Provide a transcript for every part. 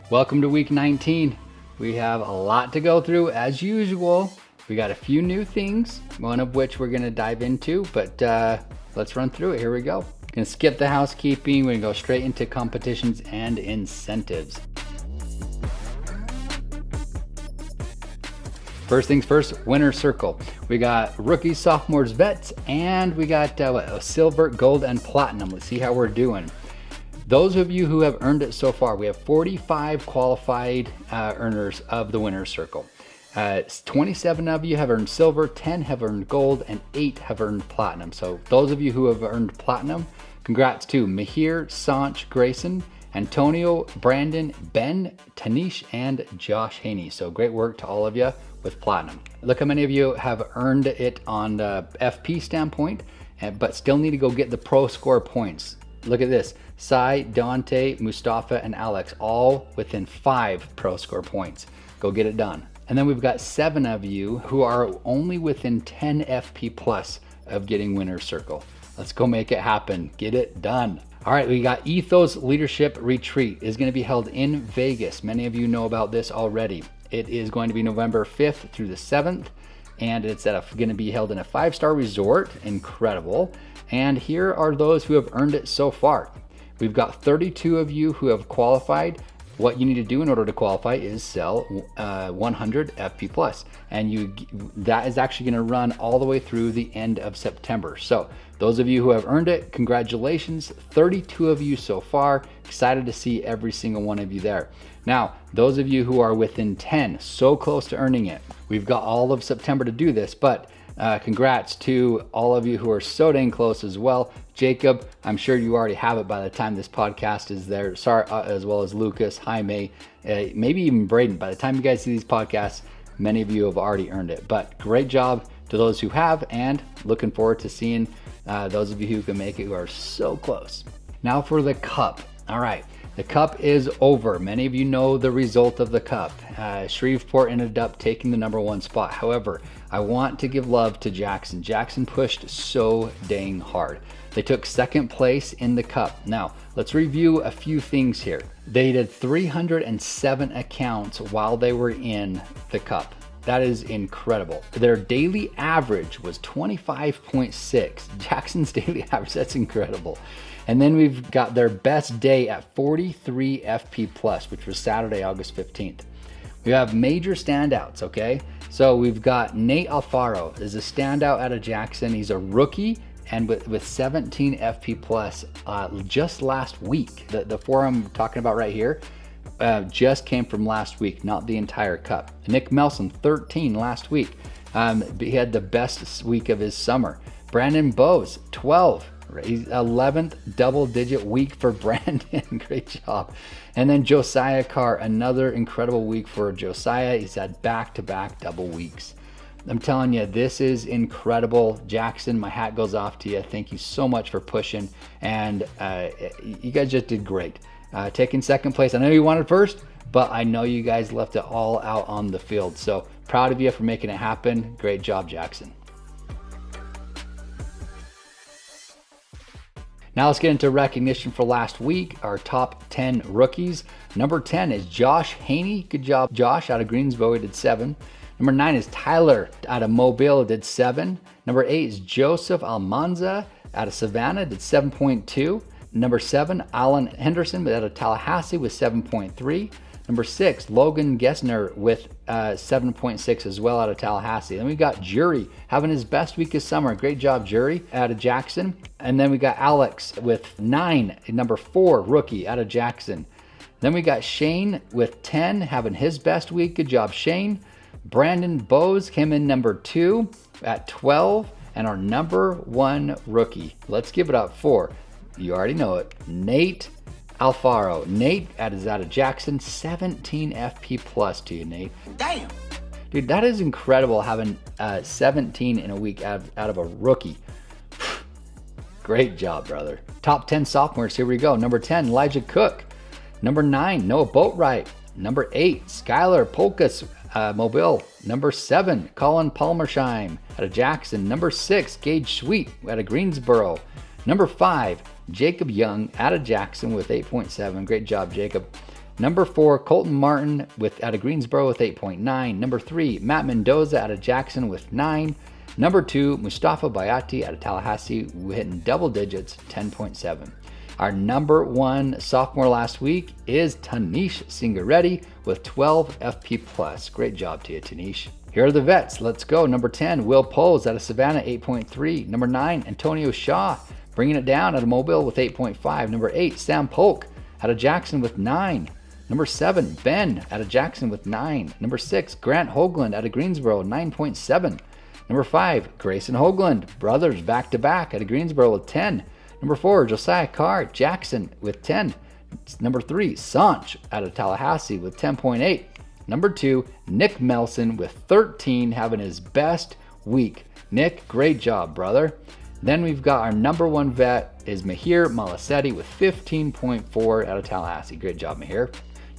Welcome to week 19. We have a lot to go through as usual. We got a few new things, one of which we're going to dive into, but let's run through it. Here we go. Gonna skip the housekeeping. We're gonna go straight into competitions and incentives. First things first, winner circle. We got rookies, sophomores, vets, and we got silver, gold, and platinum. Let's see how we're doing. Those of you who have earned it so far, we have 45 qualified earners of the winner circle. 27 of you have earned silver, 10 have earned gold, and 8 have earned platinum. So those of you who have earned platinum, congrats to Mahir, Sanch, Grayson, Antonio, Brandon, Ben, Tanish, and Josh Haney. So great work to all of you with platinum. Look how many of you have earned it on the FP standpoint, but still need to go get the pro score points. Look at this. Sai, Dante, Mustafa, and Alex, all within 5 pro score points. Go get it done. And then we've got 7 of you who are only within 10 FP plus of getting winner's circle. Let's go make it happen. Get it done. All right, we got ETHOS Leadership Retreat is going to be held in Vegas. Many of you know about this already. It is going to be November 5th through the 7th, and it's going to be held in a 5-star resort. Incredible. And here are those who have earned it so far. We've got 32 of you who have qualified. What you need to do in order to qualify is sell 100 FP plus, and that is actually going to run all the way through the end of September. So those of you who have earned it, congratulations. 32 of you so far. Excited to see every single one of you there. Now, those of you who are within 10, so close to earning it. We've got all of September to do this, but congrats to all of you who are so dang close as well. Jacob, I'm sure you already have it by the time this podcast is there. Sorry, as well as Lucas, Jaime, maybe even Braden. By the time you guys see these podcasts, many of you have already earned it. But great job to those who have, and looking forward to seeing those of you who can make it, who are so close. Now for the cup. All right. The cup is over. Many of you know the result of the cup. Shreveport ended up taking the #1 spot. However, I want to give love to Jackson. Jackson pushed so dang hard. They took 2nd place in the cup. Now, let's review a few things here. They did 307 accounts while they were in the cup. That is incredible. Their daily average was 25.6. Jackson's daily average, that's incredible. And then we've got their best day at 43 FP plus, which was Saturday, August 15th. We have major standouts, okay? So we've got Nate Alfaro is a standout out of Jackson. He's a rookie and with 17 FP plus just last week. The four I'm talking about right here just came from last week, not the entire cup. Nick Melson, 13 last week. He had the best week of his summer. Brandon Bowes, 12. He's 11th double-digit week for Brandon. Great job. And then Josiah Carr, another incredible week for Josiah. He's had back-to-back double weeks. I'm telling you, this is incredible. Jackson, my hat goes off to you. Thank you so much for pushing. And you guys just did great. Taking 2nd place. I know you wanted 1st, but I know you guys left it all out on the field. So proud of you for making it happen. Great job, Jackson. Now let's get into recognition for last week, our top 10 rookies. Number 10 is Josh Haney. Good job, Josh, out of Greensboro, he did 7. Number 9 is Tyler out of Mobile, did 7. Number 8 is Joseph Almanza out of Savannah, did 7.2. Number 7, Alan Henderson out of Tallahassee with 7.3. Number 6, Logan Gessner with 7.6 as well out of Tallahassee. Then we got Jury having his best week of summer. Great job, Jury, out of Jackson. And then we got Alex with 9, number 4 rookie out of Jackson. Then we got Shane with 10 having his best week. Good job, Shane. Brandon Bowes came in number 2 at 12, and our number 1 rookie. Let's give it up for, you already know it, Nate Alfaro. Nate is out of Jackson, 17 FP plus to you, Nate. Damn. Dude, that is incredible having 17 in a week out of a rookie. Great job, brother. Top 10 sophomores, here we go. Number 10, Elijah Cook. Number 9, Noah Boatwright. Number 8, Skylar Polkas, Mobile. Number 7, Colin Palmersheim out of Jackson. Number 6, Gage Sweet out of Greensboro. Number 5, Jacob Young out of Jackson with 8.7. Great job, Jacob. Number 4, Colton Martin out of Greensboro with 8.9. Number 3, Matt Mendoza out of Jackson with 9. Number 2, Mustafa Bayati out of Tallahassee hitting double digits, 10.7. Our number 1 sophomore last week is Tanish Singareddy with 12 FP+. Great job to you, Tanish. Here are the vets. Let's go. Number 10, Will Poles out of Savannah, 8.3. Number 9, Antonio Shaw, bringing it down out of Mobile with 8.5. Number 8, Sam Polk out of Jackson with 9. Number 7, Ben out of Jackson with 9. Number 6, Grant Hoagland out of Greensboro, 9.7. Number 5, Grayson Hoagland, brothers back-to-back out of Greensboro with 10. Number 4, Josiah Carr, Jackson with 10. Number 3, Sanch out of Tallahassee with 10.8. Number 2, Nick Melson with 13, having his best week. Nick, great job, brother. Then we've got our number 1 vet is Mahir Malasetti with 15.4 out of Tallahassee. Great job, Mahir.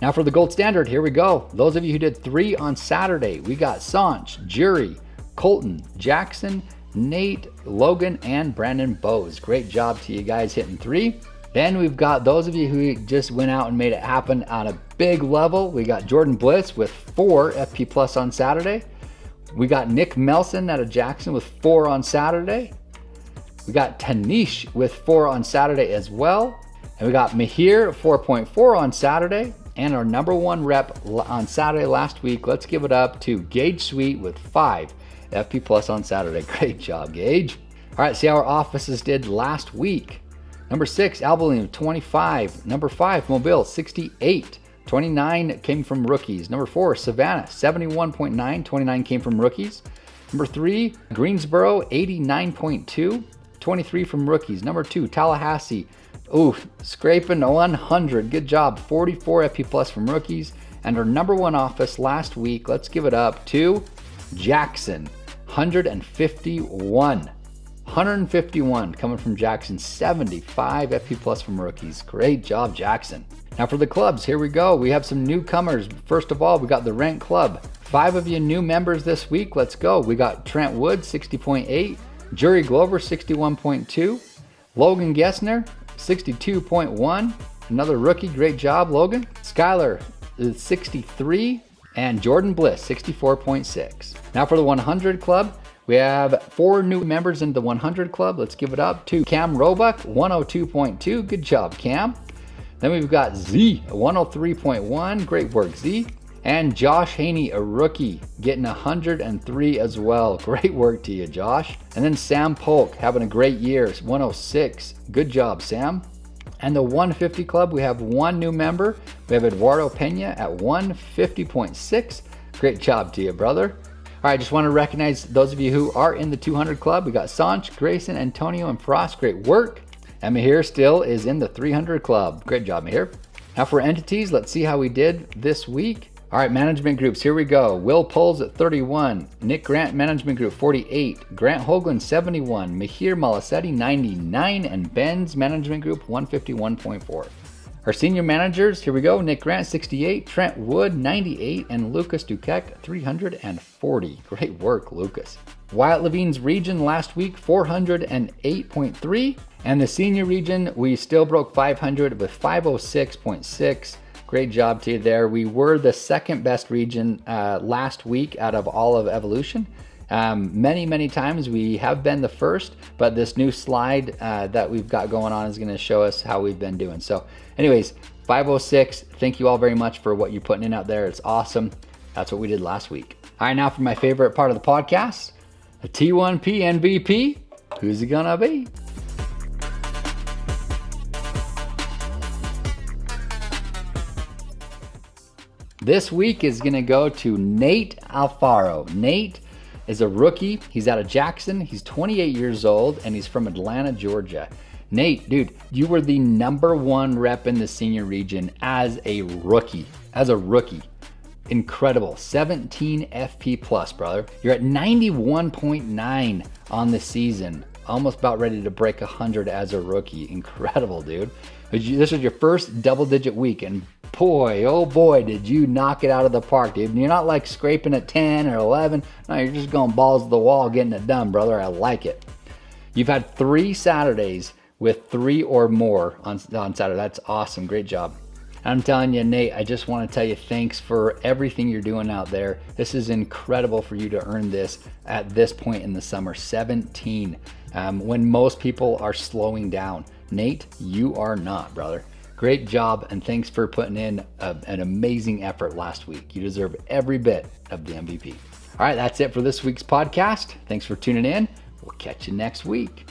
Now for the gold standard, here we go. Those of you who did 3 on Saturday, we got Sanch, Jury, Colton, Jackson, Nate, Logan, and Brandon Bowes. Great job to you guys hitting 3. Then we've got those of you who just went out and made it happen on a big level. We got Jordan Bliss with 4 FP+ on Saturday. We got Nick Melson out of Jackson with 4 on Saturday. We got Tanish with 4 on Saturday as well. And we got Mahir 4.4 on Saturday. And our number 1 rep on Saturday last week, let's give it up to Gage Sweet with 5 FP+ on Saturday. Great job, Gage. All right, see how our offices did last week. Number 6, Abilene, 25. Number 5, Mobile, 68. 29 came from rookies. Number 4, Savannah, 71.9. 29 came from rookies. Number 3, Greensboro, 89.2. 23 from rookies. Number 2, Tallahassee, scraping 100. Good job, 44 FP+ from rookies. And our number 1 office last week, let's give it up to Jackson, 151. 151 coming from Jackson, 75 FP+ from rookies. Great job, Jackson. Now for the clubs, here we go. We have some newcomers. First of all, we got the Rent Club. 5 of you new members this week. Let's go. We got Trent Wood, 60.8. Jury Glover, 61.2. Logan Gessner, 62.1. Another rookie. Great job, Logan. Skylar is 63. And Jordan Bliss, 64.6. Now for the 100 Club, we have 4 new members in the 100 Club. Let's give it up to Cam Roebuck, 102.2. Good job, Cam. Then we've got Z, 103.1. Great work, Z. And Josh Haney, a rookie, getting 103 as well. Great work to you, Josh. And then Sam Polk, having a great year, 106. Good job, Sam. And the 150 Club, we have 1 new member. We have Eduardo Pena at 150.6. Great job to you, brother. All right, just want to recognize those of you who are in the 200 Club. We got Sanch, Grayson, Antonio, and Frost. Great work. And Mahir still is in the 300 Club. Great job, Mahir. Now for entities, let's see how we did this week. All right, management groups, here we go. Will Poles at 31. Nick Grant, management group, 48. Grant Hoagland, 71. Mahir Malasetti, 99. And Ben's management group, 151.4. Our senior managers, here we go. Nick Grant, 68. Trent Wood, 98. And Lucas Duquette, 340. Great work, Lucas. Wyatt Levine's region last week, 408.3. And the senior region, we still broke 500 with 506.6. Great job to you there. We were the second best region last week out of all of Evolution. Many times we have been the first, but this new slide that we've got going on is going to show us how we've been doing. So anyways, 506, thank you all very much for what you're putting in out there. It's awesome. That's what we did last week. All right, now for my favorite part of the podcast, a T1P MVP. Who's it gonna be? This week is going to go to Nate Alfaro. Nate is a rookie. He's out of Jackson. He's 28 years old, and he's from Atlanta, Georgia. Nate, dude, you were the number 1 rep in the senior region as a rookie. Incredible. 17 FP+, brother. You're at 91.9 on the season. Almost about ready to break 100 as a rookie. Incredible, dude. This was your first double-digit week, and boy, oh boy, did you knock it out of the park, dude. You're not like scraping at 10 or 11. No, you're just going balls to the wall getting it done, brother. I like it. You've had 3 Saturdays with 3 or more on Saturday. That's awesome. Great job. I'm telling you, Nate, I just want to tell you thanks for everything you're doing out there. This is incredible for you to earn this at this point in the summer, 17, when most people are slowing down. Nate, you are not, brother. Great job, and thanks for putting in an amazing effort last week. You deserve every bit of the MVP. All right, that's it for this week's podcast. Thanks for tuning in. We'll catch you next week.